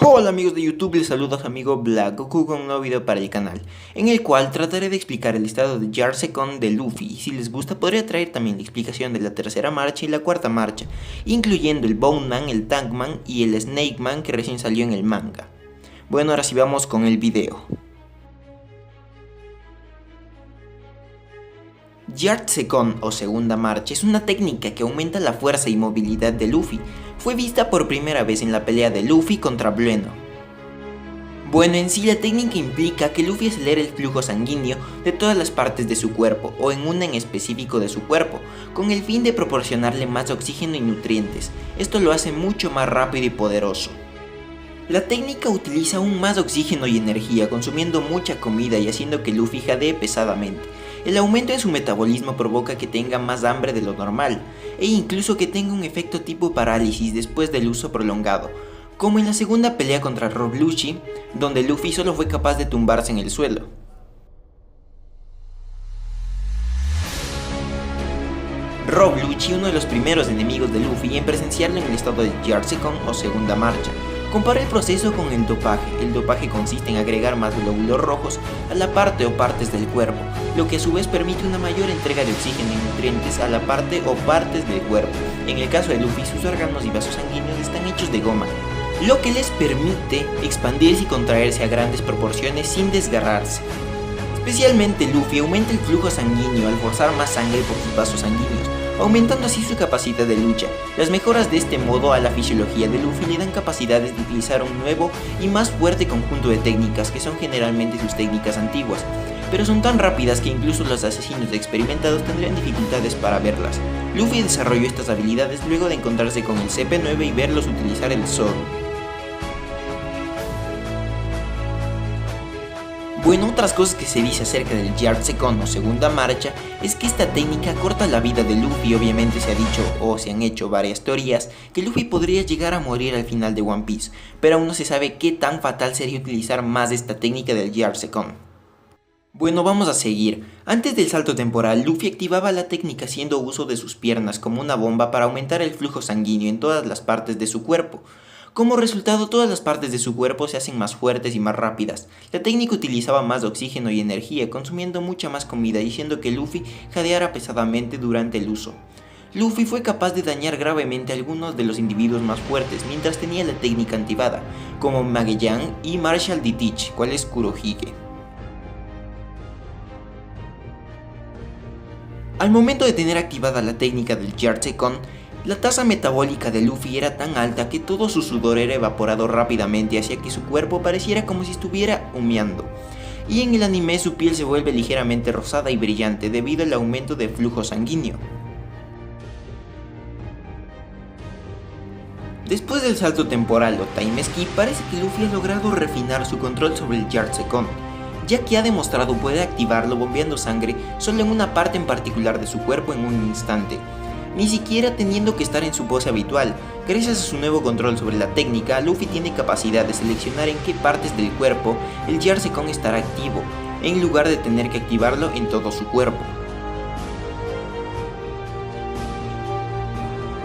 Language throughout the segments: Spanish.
Hola amigos de YouTube, les saluda a su amigo Black Goku con un nuevo video para el canal, en el cual trataré de explicar el estado de Jar Second de Luffy, y si les gusta podría traer también la explicación de la tercera marcha y la cuarta marcha, incluyendo el Bone Man, el Tank Man y el Snake Man que recién salió en el manga. Bueno, ahora sí vamos con el video. Jar Second o segunda marcha es una técnica que aumenta la fuerza y movilidad de Luffy. Fue vista por primera vez en la pelea de Luffy contra Blueno. Bueno, en sí la técnica implica que Luffy acelere el flujo sanguíneo de todas las partes de su cuerpo, o en una en específico de su cuerpo, con el fin de proporcionarle más oxígeno y nutrientes. Esto lo hace mucho más rápido y poderoso. La técnica utiliza aún más oxígeno y energía, consumiendo mucha comida y haciendo que Luffy jadee pesadamente. El aumento en su metabolismo provoca que tenga más hambre de lo normal, e incluso que tenga un efecto tipo parálisis después del uso prolongado, como en la segunda pelea contra Rob Lucci, donde Luffy solo fue capaz de tumbarse en el suelo. Rob Lucci, uno de los primeros enemigos de Luffy en presenciarlo en el estado de Jar Second o segunda marcha. Compara el proceso con el dopaje. El dopaje consiste en agregar más glóbulos rojos a la parte o partes del cuerpo, lo que a su vez permite una mayor entrega de oxígeno y nutrientes a la parte o partes del cuerpo. En el caso de Luffy, sus órganos y vasos sanguíneos están hechos de goma, lo que les permite expandirse y contraerse a grandes proporciones sin desgarrarse. Especialmente Luffy aumenta el flujo sanguíneo al forzar más sangre por sus vasos sanguíneos, aumentando así su capacidad de lucha. Las mejoras de este modo a la fisiología de Luffy le dan capacidades de utilizar un nuevo y más fuerte conjunto de técnicas que son generalmente sus técnicas antiguas, pero son tan rápidas que incluso los asesinos experimentados tendrían dificultades para verlas. Luffy desarrolló estas habilidades luego de encontrarse con el CP9 y verlos utilizar el Zoro. Bueno, otras cosas que se dice acerca del Jar Second o segunda marcha es que esta técnica corta la vida de Luffy. Obviamente se ha dicho o se han hecho varias teorías que Luffy podría llegar a morir al final de One Piece, pero aún no se sabe qué tan fatal sería utilizar más esta técnica del Jar Second. Bueno, vamos a seguir. Antes del salto temporal, Luffy activaba la técnica haciendo uso de sus piernas como una bomba para aumentar el flujo sanguíneo en todas las partes de su cuerpo. Como resultado, todas las partes de su cuerpo se hacen más fuertes y más rápidas. La técnica utilizaba más oxígeno y energía, consumiendo mucha más comida y haciendo que Luffy jadeara pesadamente durante el uso. Luffy fue capaz de dañar gravemente a algunos de los individuos más fuertes mientras tenía la técnica activada, como Magellan y Marshall D. Teach, cual es Kurohige. Al momento de tener activada la técnica del Jar Second, la tasa metabólica de Luffy era tan alta que todo su sudor era evaporado rápidamente, hacía que su cuerpo pareciera como si estuviera humeando. Y en el anime su piel se vuelve ligeramente rosada y brillante debido al aumento de flujo sanguíneo. Después del salto temporal o time skip, parece que Luffy ha logrado refinar su control sobre el Jar Second, ya que ha demostrado poder activarlo bombeando sangre solo en una parte en particular de su cuerpo en un instante, ni siquiera teniendo que estar en su pose habitual. Gracias a su nuevo control sobre la técnica, Luffy tiene capacidad de seleccionar en qué partes del cuerpo el Jar Second estará activo, en lugar de tener que activarlo en todo su cuerpo.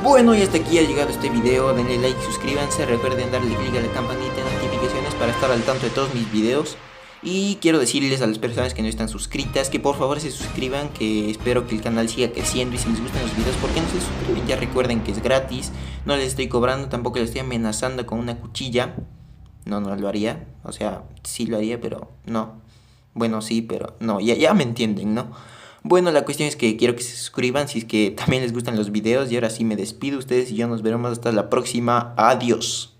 Bueno, y hasta aquí ha llegado este video. Denle like, suscríbanse, recuerden darle click a la campanita de notificaciones para estar al tanto de todos mis videos. Y quiero decirles a las personas que no están suscritas que por favor se suscriban, que espero que el canal siga creciendo. Y si les gustan los videos, ¿por qué no se suscriben? Ya recuerden que es gratis, no les estoy cobrando, tampoco les estoy amenazando con una cuchilla. No lo haría, o sea, sí lo haría, pero no. Bueno, sí, pero no, ya me entienden, ¿no? Bueno, la cuestión es que quiero que se suscriban si es que también les gustan los videos. Y ahora sí me despido, ustedes y yo nos veremos hasta la próxima. Adiós.